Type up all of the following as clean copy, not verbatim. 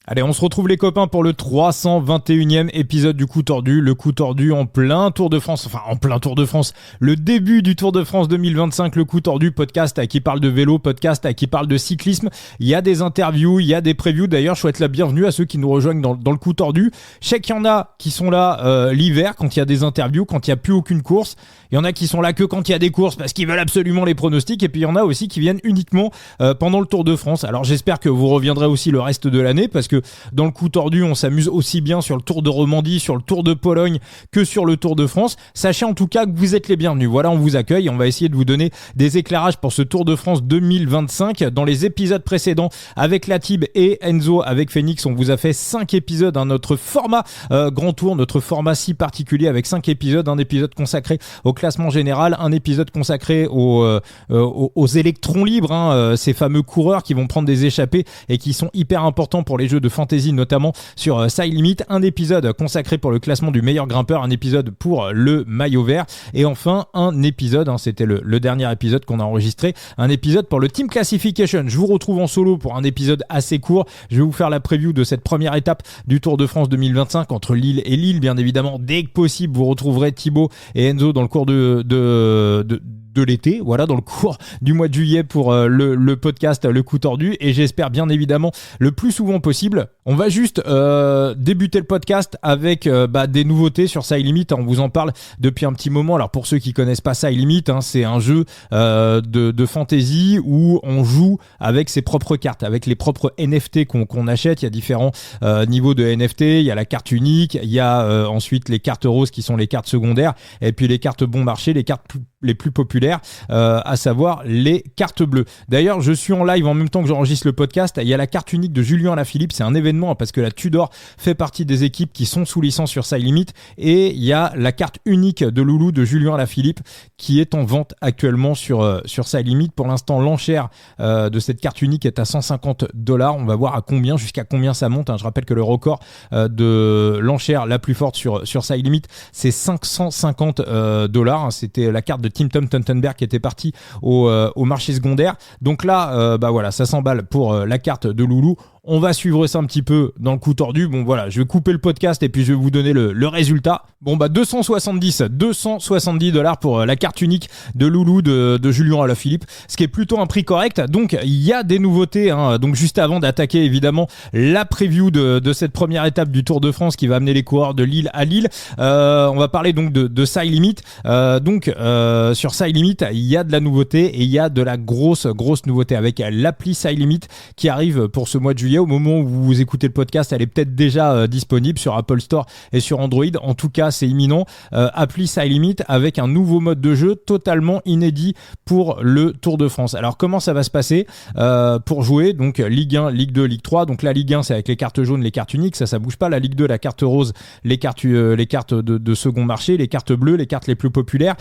Allez, on se retrouve les copains pour le 321e épisode du Coup Tordu. Le Coup Tordu en plein Tour de France, le début du Tour de France 2025, le Coup Tordu, podcast qui parle de vélo, podcast qui parle de cyclisme. Il y a des interviews, il y a des previews. D'ailleurs, je souhaite la bienvenue à ceux qui nous rejoignent dans le Coup Tordu. Je sais qu'il y en a qui sont là l'hiver quand il y a des interviews, quand il n'y a plus aucune course. Il y en a qui sont là que quand il y a des courses parce qu'ils veulent absolument les pronostics. Et puis il y en a aussi qui viennent uniquement pendant le Tour de France. Alors j'espère que vous reviendrez aussi le reste de l'année parce que dans le Coup Tordu, on s'amuse aussi bien sur le Tour de Romandie, sur le Tour de Pologne que sur le Tour de France. Sachez en tout cas que vous êtes les bienvenus. Voilà, on vous accueille. On va essayer de vous donner des éclairages pour ce Tour de France 2025. Dans les épisodes précédents, avec Latib et Enzo, avec Phoenix, on vous a fait 5 épisodes. Notre format Grand Tour, notre format si particulier avec 5 épisodes. Un épisode consacré au classement général, un épisode consacré aux électrons libres, ces fameux coureurs qui vont prendre des échappées et qui sont hyper importants pour les jeux de fantasy, notamment sur Side Limit, un épisode consacré pour le classement du meilleur grimpeur, un épisode pour le maillot vert et enfin un épisode, c'était le dernier épisode qu'on a enregistré, un épisode pour le Team Classification. Je vous retrouve en solo pour un épisode assez court. Je vais vous faire la preview de cette première étape du Tour de France 2025 entre Lille et Lille, bien évidemment. Dès que possible, vous retrouverez Thibaut et Enzo dans le cours de l'été, voilà, dans le cours du mois de juillet pour le podcast Le Coup Tordu, et j'espère bien évidemment le plus souvent possible. On va juste débuter le podcast avec des nouveautés sur Side Limit. On vous en parle depuis un petit moment. Alors pour ceux qui connaissent pas Side Limit, c'est un jeu de fantasy où on joue avec ses propres cartes, avec les propres NFT qu'on achète. Il y a différents niveaux de NFT. Il y a la carte unique, il y a ensuite les cartes roses qui sont les cartes secondaires, et puis les cartes bon marché, les cartes les plus populaires, à savoir les cartes bleues. D'ailleurs, je suis en live en même temps que j'enregistre le podcast. Il y a la carte unique de Julien Alaphilippe. C'est un événement parce que la Tudor fait partie des équipes qui sont sous licence sur Side Limit, et il y a la carte unique de Loulou de Julien Alaphilippe qui est en vente actuellement sur Side Limit. Pour l'instant, l'enchère de cette carte unique est à $150. On va voir jusqu'à combien ça monte. Je rappelle que le record de l'enchère la plus forte sur Side Limit, c'est $550. C'était la carte de Tim Tom Tuntenberg qui était parti au marché secondaire. Donc là, voilà, ça s'emballe pour la carte de Loulou. On va suivre ça un petit peu dans le Coup Tordu. Bon voilà, je vais couper le podcast et puis je vais vous donner le résultat. Bon $270 pour la carte unique de Loulou de Julien Alaphilippe, ce qui est plutôt un prix correct. Donc il y a des nouveautés, Donc juste avant d'attaquer évidemment la preview de cette première étape du Tour de France qui va amener les coureurs de Lille à Lille, on va parler donc de Side Limit. Sur Side Limit, il y a de la nouveauté et il y a de la grosse nouveauté avec l'appli Side Limit qui arrive pour ce mois de juillet. Au moment où vous écoutez le podcast, elle est peut-être déjà disponible sur Apple Store et sur Android. En tout cas, c'est imminent. Appli Side Limit avec un nouveau mode de jeu totalement inédit pour le Tour de France. Alors, comment ça va se passer pour jouer? Donc, Ligue 1, Ligue 2, Ligue 3. Donc, la Ligue 1, c'est avec les cartes jaunes, les cartes uniques. Ça bouge pas. La Ligue 2, la carte rose, les cartes de second marché, les cartes bleues, les cartes les plus populaires.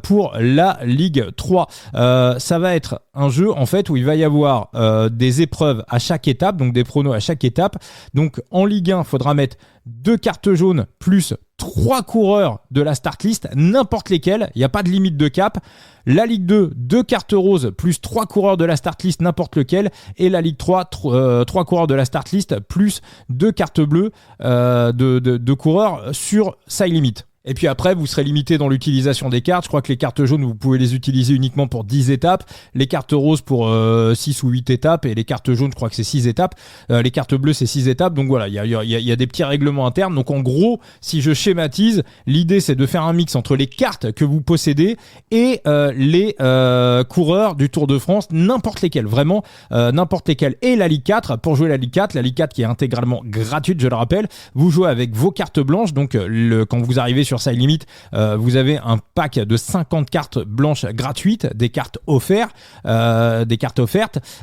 Pour la Ligue 3, ça va être un jeu, en fait, où il va y avoir des épreuves à chaque étape. Donc, des pronos à chaque étape. Donc en Ligue 1, il faudra mettre 2 cartes jaunes plus 3 coureurs de la start list, n'importe lesquels, il n'y a pas de limite de cap. La Ligue 2, 2 cartes roses plus 3 coureurs de la start list, n'importe lequel. Et la Ligue 3, 3 coureurs de la start list plus 2 cartes bleues de coureurs sur Side Limit. Et puis après, vous serez limité dans l'utilisation des cartes. Je crois que les cartes jaunes, vous pouvez les utiliser uniquement pour 10 étapes. Les cartes roses pour 6 ou 8 étapes. Et les cartes jaunes, je crois que c'est 6 étapes. Les cartes bleues, c'est 6 étapes. Donc voilà, il y a des petits règlements internes. Donc en gros, si je schématise, l'idée, c'est de faire un mix entre les cartes que vous possédez et les coureurs du Tour de France, n'importe lesquels. Vraiment, n'importe lesquels. Et la Ligue 4, pour jouer la Ligue 4 qui est intégralement gratuite, je le rappelle, vous jouez avec vos cartes blanches. Donc quand vous arrivez sur Side Limit, vous avez un pack de 50 cartes blanches gratuites, des cartes offertes,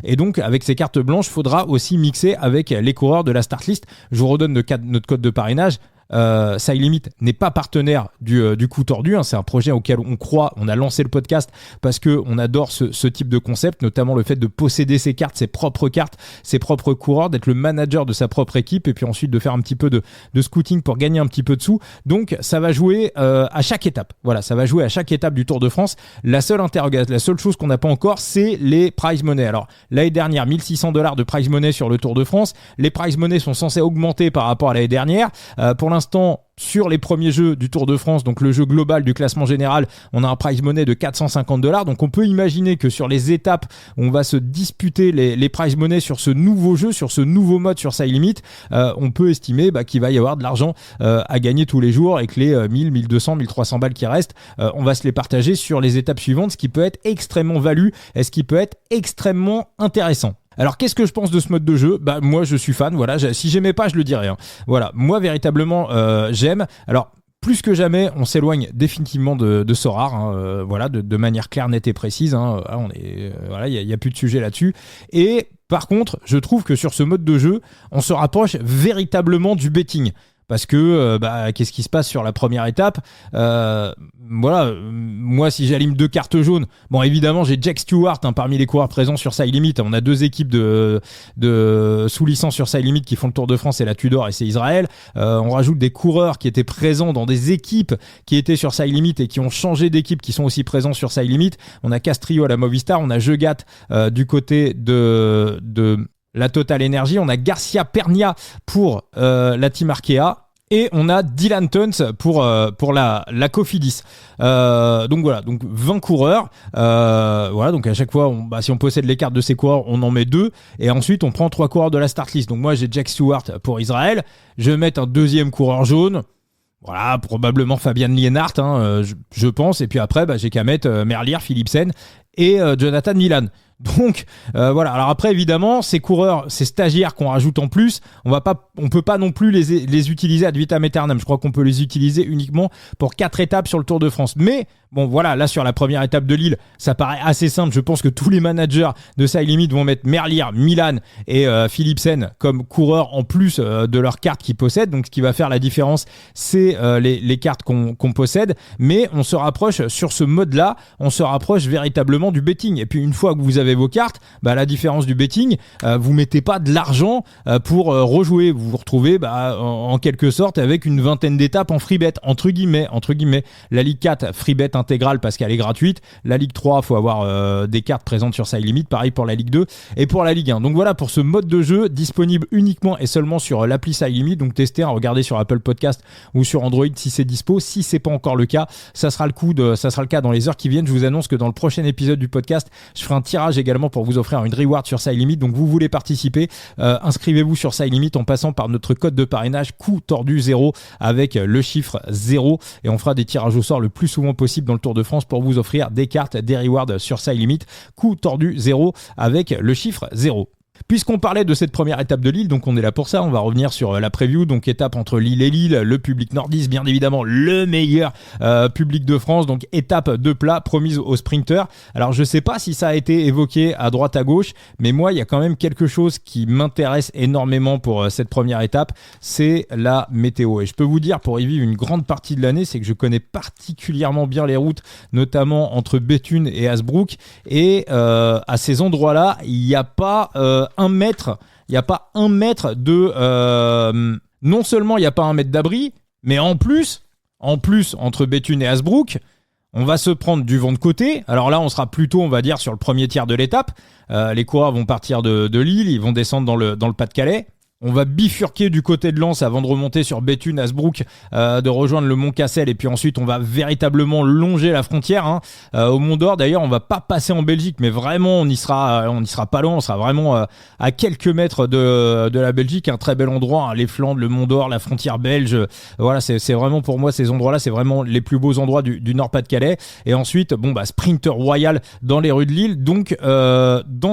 et donc avec ces cartes blanches, il faudra aussi mixer avec les coureurs de la start list. Je vous redonne notre code de parrainage. Side Limit n'est pas partenaire du coup tordu, hein. C'est un projet auquel on croit. On a lancé le podcast parce qu'on adore ce type de concept, notamment le fait de posséder ses cartes, ses propres coureurs, d'être le manager de sa propre équipe et puis ensuite de faire un petit peu de scouting pour gagner un petit peu de sous. Donc ça va jouer à chaque étape. Voilà, ça va jouer à chaque étape du Tour de France. La seule chose qu'on n'a pas encore, c'est les prize money. Alors l'année dernière, $1 600 de prize money sur le Tour de France. Les prize money sont censés augmenter par rapport à l'année dernière. Pour l'instant, sur les premiers jeux du Tour de France, donc le jeu global du classement général, on a un prize money de $450. Donc on peut imaginer que sur les étapes où on va se disputer les prize money sur ce nouveau jeu, sur ce nouveau mode sur Side Limit, on peut estimer qu'il va y avoir de l'argent à gagner tous les jours et que les 1000, 1200, 1300 balles qui restent, on va se les partager sur les étapes suivantes, ce qui peut être extrêmement value et ce qui peut être extrêmement intéressant. Alors qu'est-ce que je pense de ce mode de jeu ? Moi je suis fan, voilà, si j'aimais pas je le dirais, hein. Voilà, moi véritablement j'aime. Alors plus que jamais, on s'éloigne définitivement de Sorare, hein, voilà, de manière claire, nette et précise, hein. Voilà, il y a plus de sujet là-dessus. Et par contre, je trouve que sur ce mode de jeu, on se rapproche véritablement du betting. Parce que qu'est-ce qui se passe sur la première étape ? Voilà, moi si j'aligne 2 cartes jaunes, bon évidemment j'ai Jack Stewart parmi les coureurs présents sur Side Limit. On a 2 équipes de sous licence sur Side Limit qui font le Tour de France, c'est la Tudor et c'est Israël. On rajoute des coureurs qui étaient présents dans des équipes qui étaient sur Side Limit et qui ont changé d'équipe, qui sont aussi présents sur Side Limit. On a Castrillo à la Movistar, on a Jegat du côté de la Total Energy, on a Garcia Pernia pour la Team Arkea. Et on a Dylan Tuns pour la Cofidis. Donc voilà, donc 20 coureurs. Voilà, donc à chaque fois, si on possède les cartes de ces coureurs, on en met 2. Et ensuite, on prend 3 coureurs de la start list. Donc moi, j'ai Jack Stewart pour Israël. Je vais mettre un deuxième coureur jaune. Voilà, probablement Fabian Lienhart, hein, je pense. Et puis après, j'ai qu'à mettre Merlier, Philipsen et Jonathan Milan. Donc voilà. Alors après évidemment ces coureurs, ces stagiaires qu'on rajoute en plus, on peut pas non plus les utiliser ad vitam aeternam. Je crois qu'on peut les utiliser uniquement pour 4 étapes sur le Tour de France. Mais bon voilà, là sur la première étape de Lille, ça paraît assez simple. Je pense que tous les managers de Side Limit vont mettre Merlier, Milan et Philipsen comme coureurs en plus de leurs cartes qu'ils possèdent. Donc ce qui va faire la différence, c'est les cartes qu'on possède. Mais on se rapproche sur ce mode-là, on se rapproche véritablement du betting. Et puis une fois que vous avez vos cartes, la différence du betting, vous mettez pas de l'argent pour rejouer, vous vous retrouvez en quelque sorte avec une vingtaine d'étapes en free bet entre guillemets. La Ligue 4 free bet intégrale parce qu'elle est gratuite, la Ligue 3 faut avoir des cartes présentes sur Side Limit, pareil pour la Ligue 2 et pour la Ligue 1. Donc voilà pour ce mode de jeu disponible uniquement et seulement sur l'appli Side Limit. Donc testez, regardez sur Apple Podcast ou sur Android si c'est dispo. Si c'est pas encore le cas, ça sera le cas dans les heures qui viennent. Je vous annonce que dans le prochain épisode du podcast, je ferai un tirage également pour vous offrir une reward sur Side Limit. Donc vous voulez participer, inscrivez-vous sur Side Limit en passant par notre code de parrainage coup tordu 0 avec le chiffre 0 et on fera des tirages au sort le plus souvent possible dans le Tour de France pour vous offrir des cartes, des rewards sur Side Limit, coup tordu 0 avec le chiffre 0. Puisqu'on parlait de cette première étape de Lille, donc on est là pour ça, on va revenir sur la preview, donc étape entre Lille et Lille, le public nordiste, bien évidemment le meilleur public de France, donc étape de plat promise aux sprinters. Alors je sais pas si ça a été évoqué à droite à gauche, mais moi il y a quand même quelque chose qui m'intéresse énormément pour cette première étape, c'est la météo. Et je peux vous dire, pour y vivre une grande partie de l'année, c'est que je connais particulièrement bien les routes, notamment entre Béthune et Hasbrouck, et à ces endroits-là, il n'y a pas un mètre de non seulement il n'y a pas un mètre d'abri, mais en plus entre Béthune et Hasbrouck, on va se prendre du vent de côté. Alors là on sera plutôt, on va dire, sur le premier tiers de l'étape. Les coureurs vont partir de Lille, ils vont descendre dans le Pas-de-Calais. On va bifurquer du côté de Lens avant de remonter sur Béthune, Hasbrouck, de rejoindre le Mont Cassel et puis ensuite on va véritablement longer la frontière au Mont d'Or. D'ailleurs on va pas passer en Belgique, mais vraiment on y sera pas loin, on sera vraiment à quelques mètres de la Belgique, un très bel endroit, les Flandres, le Mont d'Or, la frontière belge. Voilà, c'est vraiment pour moi ces endroits-là, c'est vraiment les plus beaux endroits du Nord Pas-de-Calais. Et ensuite sprinter royal dans les rues de Lille. Donc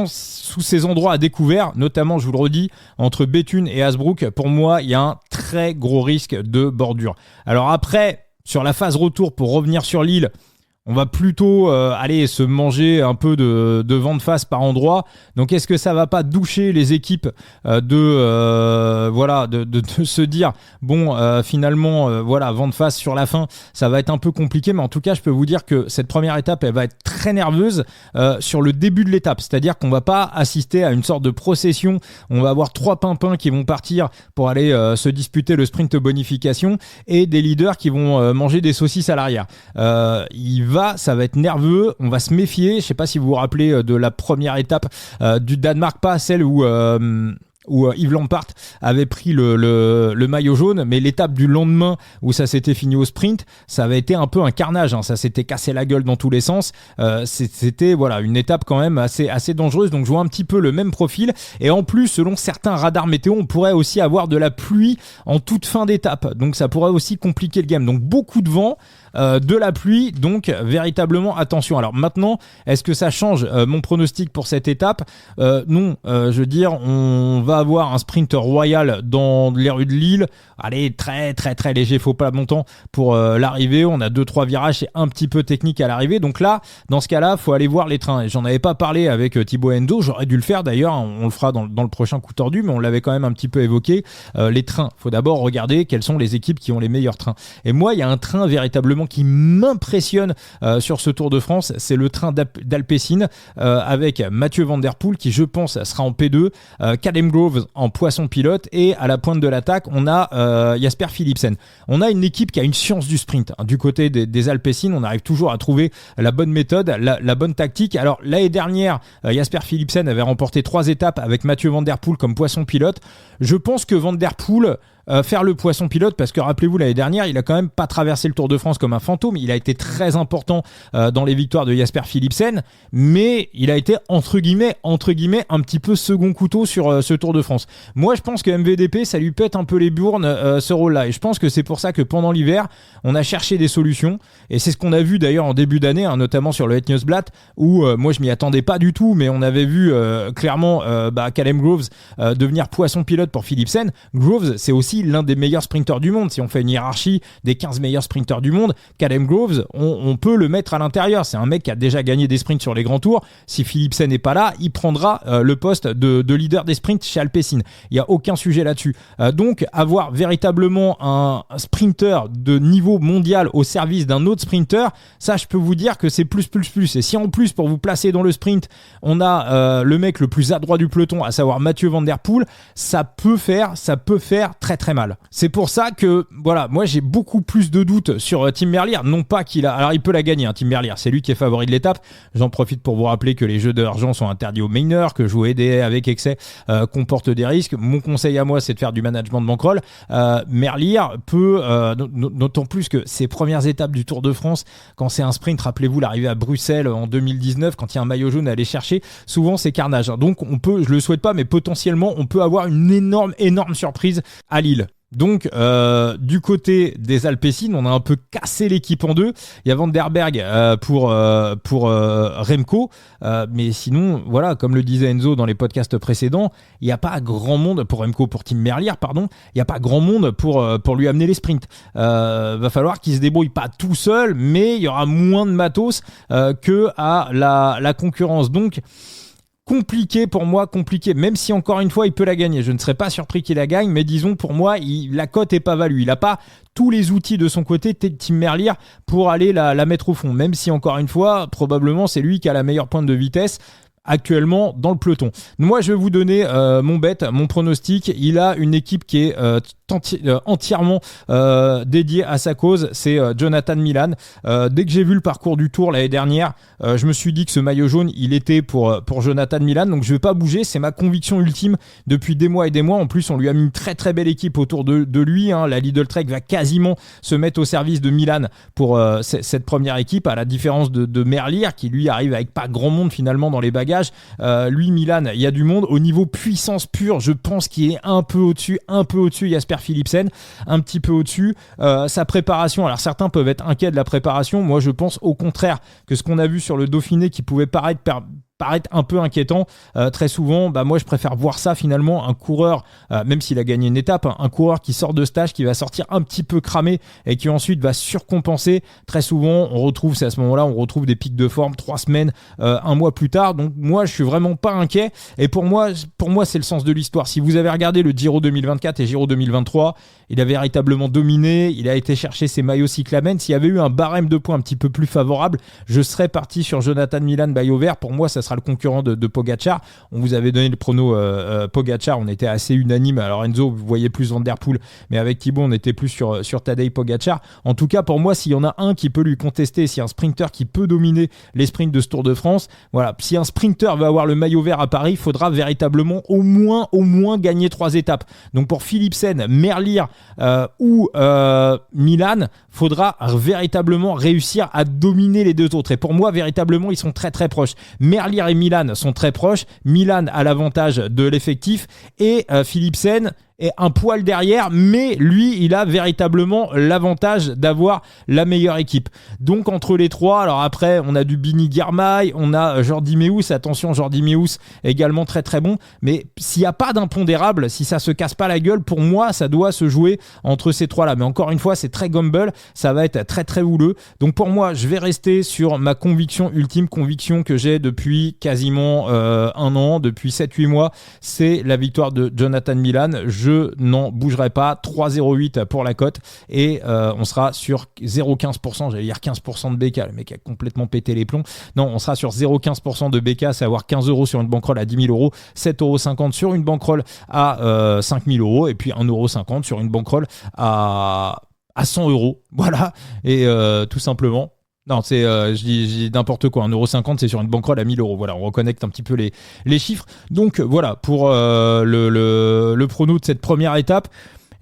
sous ces endroits à découvert, notamment je vous le redis, entre Béthune et Hasbrouck, pour moi il y a un très gros risque de bordure. Alors après, sur la phase retour pour revenir sur Lille, On va plutôt aller se manger un peu de vent de face par endroit. Donc est-ce que ça va pas doucher les équipes de se dire finalement vent de face sur la fin, ça va être un peu compliqué, mais en tout cas je peux vous dire que cette première étape elle va être très nerveuse sur le début de l'étape, c'est-à-dire qu'on va pas assister à une sorte de procession. On va avoir 3 pimpins qui vont partir pour aller se disputer le sprint bonification et des leaders qui vont manger des saucisses à l'arrière. Ça va être nerveux, on va se méfier. Je sais pas si vous vous rappelez de la première étape du Danemark, pas celle où Yves Lampaert avait pris le maillot jaune, mais l'étape du lendemain où ça s'était fini au sprint, ça avait été un peu un carnage, hein. Ça s'était cassé la gueule dans tous les sens. C'était une étape quand même assez dangereuse, donc je vois un petit peu le même profil. Et en plus, selon certains radars météo, on pourrait aussi avoir de la pluie en toute fin d'étape, donc ça pourrait aussi compliquer le game. Donc beaucoup de vent, de la pluie, donc véritablement attention. Alors maintenant, est-ce que ça change mon pronostic pour cette étape ? Non, je veux dire, on va avoir un sprinter royal dans les rues de Lille. Allez, très très très léger, faut pas longtemps pour l'arrivée. On a 2-3 virages, c'est un petit peu technique à l'arrivée. Donc là, dans ce cas-là, faut aller voir les trains. Et j'en avais pas parlé avec Thibaut Enzo, j'aurais dû le faire d'ailleurs, on le fera dans le prochain coup tordu, mais on l'avait quand même un petit peu évoqué. Les trains, faut d'abord regarder quelles sont les équipes qui ont les meilleurs trains. Et moi, il y a un train véritablement qui m'impressionne sur ce Tour de France, c'est le train d'Alpecin avec Mathieu Van Der Poel qui, je pense, sera en P2, Callum Groves en poisson pilote, et à la pointe de l'attaque, on a Jasper Philipsen. On a une équipe qui a une science du sprint. Du côté des Alpecin, on arrive toujours à trouver la bonne méthode, la bonne tactique. Alors l'année dernière, Jasper Philipsen avait remporté 3 étapes avec Mathieu Van Der Poel comme poisson pilote. Je pense que Van Der Poel faire le poisson pilote, parce que rappelez-vous, l'année dernière, il a quand même pas traversé le Tour de France comme un fantôme. Il a été très important dans les victoires de Jasper Philipsen, mais il a été entre guillemets un petit peu second couteau sur ce Tour de France. Moi, je pense que MVDP, ça lui pète un peu les bournes ce rôle-là, et je pense que c'est pour ça que pendant l'hiver, on a cherché des solutions, et c'est ce qu'on a vu d'ailleurs en début d'année, hein, notamment sur le Het Nieuwsblad, où moi je m'y attendais pas du tout, mais on avait vu clairement Callum Groves devenir poisson pilote pour Philipsen. Groves, c'est aussi l'un des meilleurs sprinteurs du monde. Si on fait une hiérarchie des 15 meilleurs sprinteurs du monde, Callum Groves, on peut le mettre à l'intérieur. C'est un mec qui a déjà gagné des sprints sur les grands tours. Si Philipsen n'est pas là, il prendra le poste de leader des sprints chez Alpecin. Il n'y a aucun sujet là-dessus. Donc, avoir véritablement un sprinter de niveau mondial au service d'un autre sprinter, ça, je peux vous dire que c'est plus. Et si en plus, pour vous placer dans le sprint, on a le mec le plus adroit du peloton, à savoir Mathieu Van Der Poel, ça peut faire très très mal. C'est pour ça que moi j'ai beaucoup plus de doutes sur Tim Merlier. Non pas alors il peut la gagner, hein, Tim Merlier, c'est lui qui est favori de l'étape. J'en profite pour vous rappeler que les jeux d'argent sont interdits aux mineurs, que jouer des avec excès comporte des risques. Mon conseil à moi, c'est de faire du management de bankroll. Merlier peut, d'autant plus que ses premières étapes du Tour de France, quand c'est un sprint, rappelez-vous l'arrivée à Bruxelles en 2019, quand il y a un maillot jaune à aller chercher, souvent c'est carnage. Donc je le souhaite pas, mais potentiellement on peut avoir une énorme surprise à Lille. Donc du côté des Alpecin, on a un peu cassé l'équipe en deux. Il y a Van der Berg pour Remco, mais sinon comme le disait Enzo dans les podcasts précédents, il n'y a pas grand monde pour Remco, pour Tim Merlier, pardon, il n'y a pas grand monde pour lui amener les sprints. Va falloir qu'il se débrouille pas tout seul, mais il y aura moins de matos que à la concurrence. Donc compliqué, même si encore une fois il peut la gagner. Je ne serais pas surpris qu'il la gagne, mais disons pour moi la cote est pas value. Il n'a pas tous les outils de son côté, Tim Merlier, pour aller la mettre au fond, même si encore une fois probablement c'est lui qui a la meilleure pointe de vitesse actuellement dans le peloton. Moi je vais vous donner mon pronostic. Il a une équipe qui est entièrement dédiée à sa cause, c'est Jonathan Milan. Dès que j'ai vu le parcours du Tour l'année dernière, je me suis dit que ce maillot jaune il était pour Jonathan Milan, donc je vais pas bouger, c'est ma conviction ultime depuis des mois et des mois. En plus on lui a mis une très très belle équipe autour de lui, hein. La Lidl Trek va quasiment se mettre au service de Milan pour cette première équipe, à la différence de Merlier qui lui arrive avec pas grand monde finalement dans les bagages. Lui, Milan, il y a du monde. Au niveau puissance pure, je pense qu'il est un peu au-dessus Jasper Philipsen, un petit peu au-dessus. Sa préparation, alors certains peuvent être inquiets de la préparation. Moi, je pense au contraire que ce qu'on a vu sur le Dauphiné qui pouvait paraître paraître un peu inquiétant. Très souvent, moi je préfère voir ça finalement, un coureur, même s'il a gagné une étape, un coureur qui sort de stage, qui va sortir un petit peu cramé et qui ensuite va surcompenser. Très souvent, c'est à ce moment-là, on retrouve des pics de forme 3 semaines, 1 mois plus tard. Donc moi, je suis vraiment pas inquiet. Et pour moi, c'est le sens de l'histoire. Si vous avez regardé le Giro 2024 et Giro 2023, il a véritablement dominé. Il a été chercher ses maillots cyclamen. S'il y avait eu un barème de points un petit peu plus favorable, je serais parti sur Jonathan Milan maillot vert. Pour moi, ça sera le concurrent de Pogacar. On vous avait donné le prono Pogacar. On était assez unanime. Alors Enzo, vous voyez plus Van Der Poel, mais avec Thibaut, on était plus sur Tadej Pogacar. En tout cas, pour moi, s'il y en a un qui peut lui contester, s'il y a un sprinter qui peut dominer les sprints de ce Tour de France, voilà. Si un sprinter veut avoir le maillot vert à Paris, il faudra véritablement au moins gagner 3 étapes. Donc pour Philipsen, Merlier ou Milan, faudra véritablement réussir à dominer les deux autres. Et pour moi, véritablement, ils sont très très proches. Merlier et Milan sont très proches. Milan a l'avantage de l'effectif et Philipsen est un poil derrière, mais lui, il a véritablement l'avantage d'avoir la meilleure équipe. Donc entre les trois, alors après, on a du Bini Girmay, on a Jordi Meus, attention, Jordi Meus également très très bon, mais s'il n'y a pas d'impondérable, si ça se casse pas la gueule, pour moi, ça doit se jouer entre ces trois-là. Mais encore une fois, c'est très gamble, ça va être très très houleux. Donc pour moi, je vais rester sur ma ultime conviction que j'ai depuis quasiment 1 an, depuis 7-8 mois, c'est la victoire de Jonathan Milan. Je n'en bougerai pas. 3,08 pour la cote et on sera sur 0,15%, j'allais dire 15% de BK, le mec a complètement pété les plombs. Non, on sera sur 0,15% de BK, c'est avoir 15 € sur une bankroll à 10 000 €, 7,50 € sur une bankroll à 5 000 € et puis 1,50 € sur une bankroll à 100 €. Voilà, et tout simplement. Non, je dis n'importe quoi. 1,50 € c'est sur une bankroll à 1 000 €. Voilà, on reconnecte un petit peu les chiffres. Donc voilà, pour le prono de cette première étape.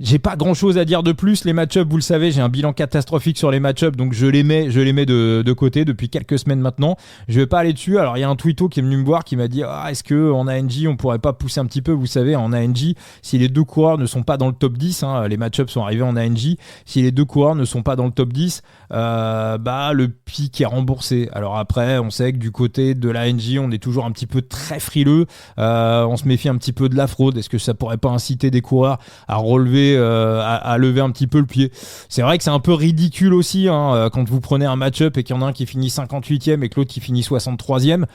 J'ai pas grand chose à dire de plus. Les match-ups, vous le savez, j'ai un bilan catastrophique sur les match-ups, donc je les mets de côté depuis quelques semaines maintenant. Je vais pas aller dessus. Alors il y a un twitto qui est venu me voir qui m'a dit est-ce que en ANJ on pourrait pas pousser un petit peu, vous savez, en ANJ, si les deux coureurs ne sont pas dans le top 10, les match-ups sont arrivés en ANJ, si les deux coureurs ne sont pas dans le top 10, le pic est remboursé. Alors après, on sait que du côté de l'ANJ, on est toujours un petit peu très frileux. On se méfie un petit peu de la fraude. Est-ce que ça pourrait pas inciter des coureurs à relever à lever un petit peu le pied. C'est vrai que c'est un peu ridicule aussi quand vous prenez un match-up et qu'il y en a un qui finit 58e et que l'autre qui finit 63e.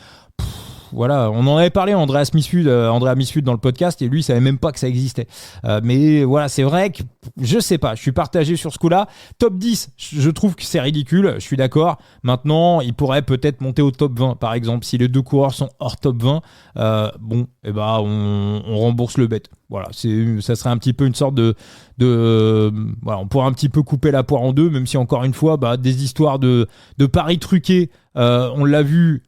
Voilà, on en avait parlé à Andrea Misfud dans le podcast et lui il savait même pas que ça existait. Mais voilà, c'est vrai que je sais pas, je suis partagé sur ce coup-là. Top 10, je trouve que c'est ridicule, je suis d'accord. Maintenant, il pourrait peut-être monter au top 20 par exemple si les deux coureurs sont hors top 20. On rembourse le bet. Voilà, ça serait un petit peu une sorte voilà, on pourrait un petit peu couper la poire en deux, même si encore une fois, des histoires de paris truqués, on l'a vu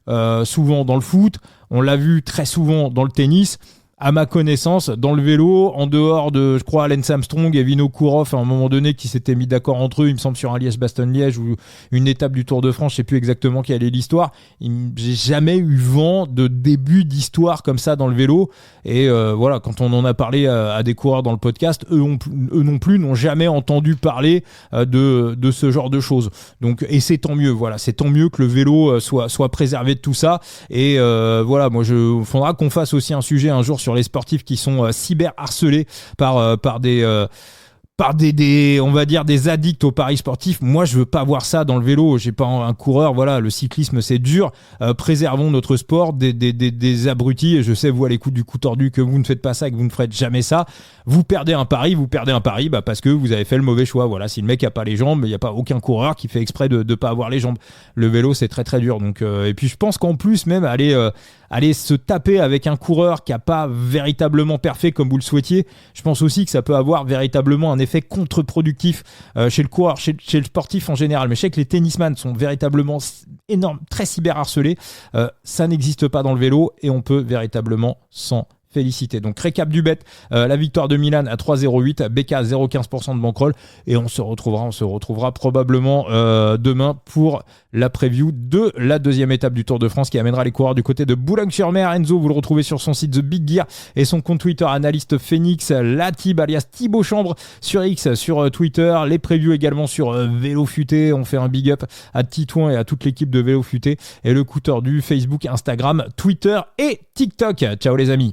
souvent dans le foot, on l'a vu très souvent dans le tennis. À ma connaissance, dans le vélo, en dehors de, je crois, Lance Armstrong et Vinokourov, à un moment donné, qui s'étaient mis d'accord entre eux, il me semble, sur un Liège-Bastogne-Liège ou une étape du Tour de France, je sais plus exactement quelle est l'histoire. J'ai jamais eu vent de début d'histoire comme ça dans le vélo. Et voilà, quand on en a parlé à des coureurs dans le podcast, eux non plus n'ont jamais entendu parler de ce genre de choses. Donc, et c'est tant mieux, voilà, c'est tant mieux que le vélo soit préservé de tout ça. Et voilà, faudra qu'on fasse aussi un sujet un jour sur les sportifs qui sont cyber harcelés par des on va dire des addicts aux paris sportifs. Moi je veux pas voir ça dans le vélo, j'ai pas un coureur, voilà, le cyclisme c'est dur, préservons notre sport des abrutis, et je sais vous à l'écoute du coup tordu que vous ne faites pas ça et que vous ne ferez jamais ça. Vous perdez un pari parce que vous avez fait le mauvais choix. Voilà, si le mec a pas les jambes, il y a pas aucun coureur qui fait exprès de pas avoir les jambes. Le vélo c'est très très dur, donc et puis je pense qu'en plus même aller se taper avec un coureur qui a pas véritablement parfait comme vous le souhaitiez, je pense aussi que ça peut avoir véritablement un effet contre-productif chez le coureur, chez le sportif en général. Mais je sais que les tennisman sont véritablement énormes, très cyber harcelés. Ça n'existe pas dans le vélo et on peut véritablement s'en féliciter. Donc récap du bet, la victoire de Milan à 3,08, BK à 0,15% de bankroll, et on se retrouvera probablement demain pour la preview de la deuxième étape du Tour de France qui amènera les coureurs du côté de Boulogne-sur-Mer. Enzo, vous le retrouvez sur son site The Big Gear et son compte Twitter analyste Phoenix, Latib alias Thibaut Chambre sur X, sur Twitter, les previews également sur Vélo Futé. On fait un big up à Titouan et à toute l'équipe de Vélo Futé, et le coup tordu Facebook, Instagram, Twitter et TikTok. Ciao les amis.